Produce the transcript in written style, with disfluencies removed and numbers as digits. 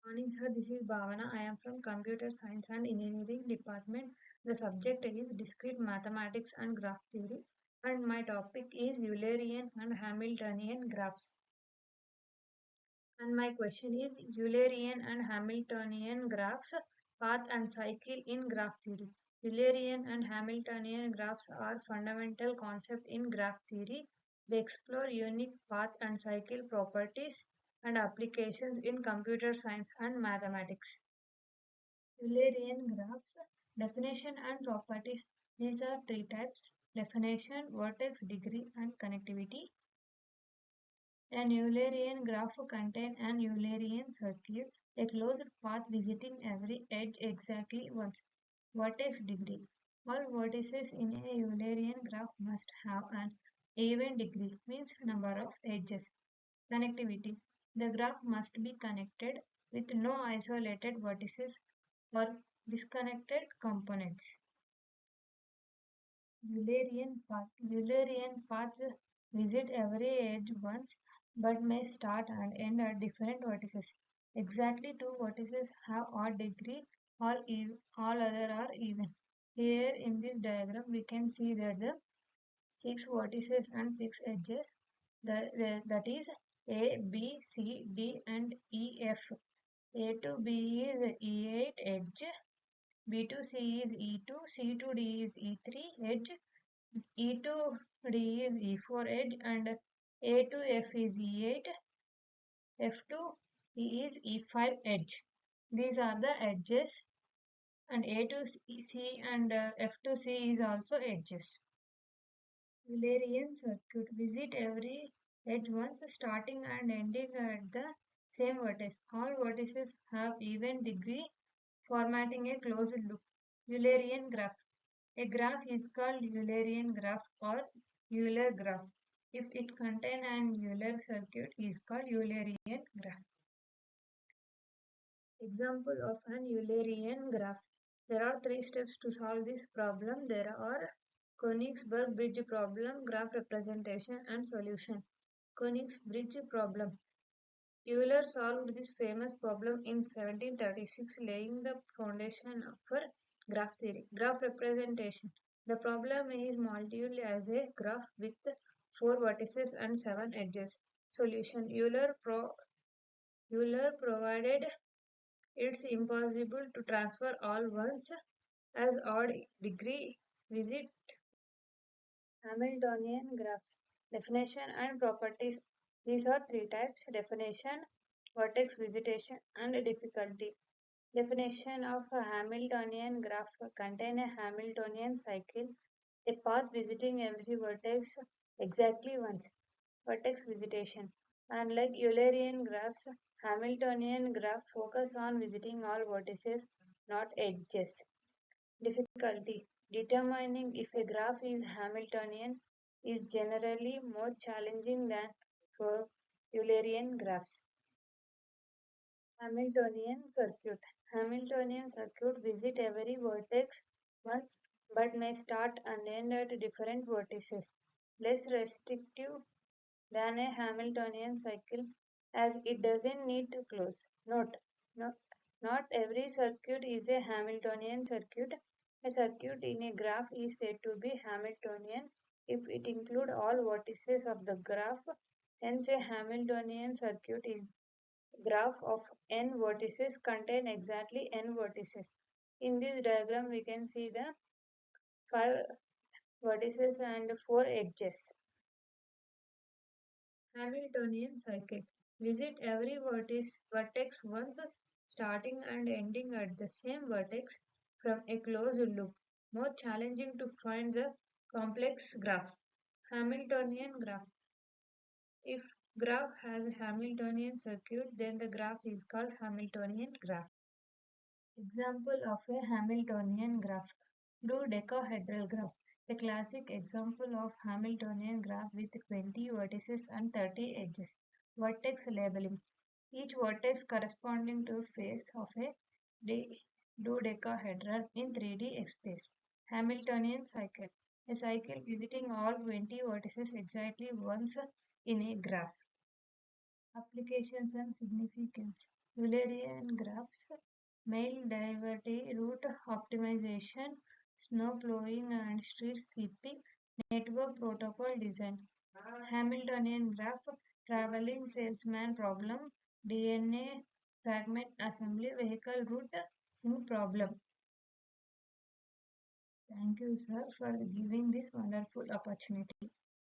Morning, sir. This is Bhavana. I am from Computer Science and Engineering Department. The subject is Discrete Mathematics and Graph Theory, and my topic is Eulerian and Hamiltonian graphs. And my question is Eulerian and Hamiltonian graphs, path and cycle in graph theory. Eulerian and Hamiltonian graphs are fundamental concept in graph theory. They explore unique path and cycle properties and applications in computer science and mathematics. Eulerian graphs, definition and properties. These are three types: definition, vertex, degree, and connectivity. An Eulerian graph contains an Eulerian circuit, a closed path visiting every edge exactly once. Vertex degree. All vertices in a Eulerian graph must have an even degree, means number of edges. Connectivity. The graph must be connected with no isolated vertices or disconnected components. Eulerian paths visit every edge once but may start and end at different vertices. Exactly two vertices have odd degree, all other are even. Here in this diagram we can see that the six vertices and six edges, that is A, B, C, D and E, F. A to B is E8 edge, B to C is E2, C to D is E3 edge, E to D is E4 edge, and A to F is E8, F to E is E5 edge. These are the edges, and A to C and F to C is also edges. Eulerian circuit visit every edge once starting and ending at the same vertex. All vertices have even degree, formatting a closed loop. Eulerian graph. A graph is called Eulerian graph or Euler graph. If it contains an Euler circuit, is called Eulerian graph. Example of an Eulerian graph. There are three steps to solve this problem. There are Königsberg bridge problem, graph representation, and solution. Königsberg bridge problem. Euler solved this famous problem in 1736, laying the foundation for graph theory. Graph representation. The problem is modeled as a graph with four vertices and seven edges. Solution. Euler provided it's impossible to transfer all ones as odd degree visit. Hamiltonian graphs. Definition and properties. These are three types: definition, vertex visitation, and difficulty. Definition of a Hamiltonian graph contain a Hamiltonian cycle, a path visiting every vertex exactly once. Vertex visitation. Unlike Eulerian graphs, Hamiltonian graphs focus on visiting all vertices, not edges. Difficulty. Determining if a graph is Hamiltonian is generally more challenging than for Eulerian graphs. Hamiltonian circuit. Hamiltonian circuit visit every vertex once but may start and end at different vertices. Less restrictive than a Hamiltonian cycle as it doesn't need to close. Note: no, not every circuit is a Hamiltonian circuit. A circuit in a graph is said to be Hamiltonian if it includes all vertices of the graph. Hence, a Hamiltonian circuit is graph of n vertices contain exactly n vertices. In this diagram, we can see the 5 vertices and 4 edges. Hamiltonian cycle. Visit every vertex once, starting and ending at the same vertex from a closed loop. More challenging to find the complex graphs. Hamiltonian graph. If graph has a Hamiltonian circuit, then the graph is called Hamiltonian graph. Example of a Hamiltonian graph. Dodecahedral graph. A classic example of Hamiltonian graph with 20 vertices and 30 edges. Vertex labeling. Each vertex corresponding to a face of a dodecahedron in 3D space. Hamiltonian cycle. A cycle visiting all 20 vertices exactly once in a graph. Applications and significance. Eulerian graphs, mail diversity, route optimization, snow plowing and street sweeping, network protocol design. Hamiltonian graph, traveling salesman problem, DNA fragment assembly, vehicle route in problem. Thank you, sir, for giving this wonderful opportunity.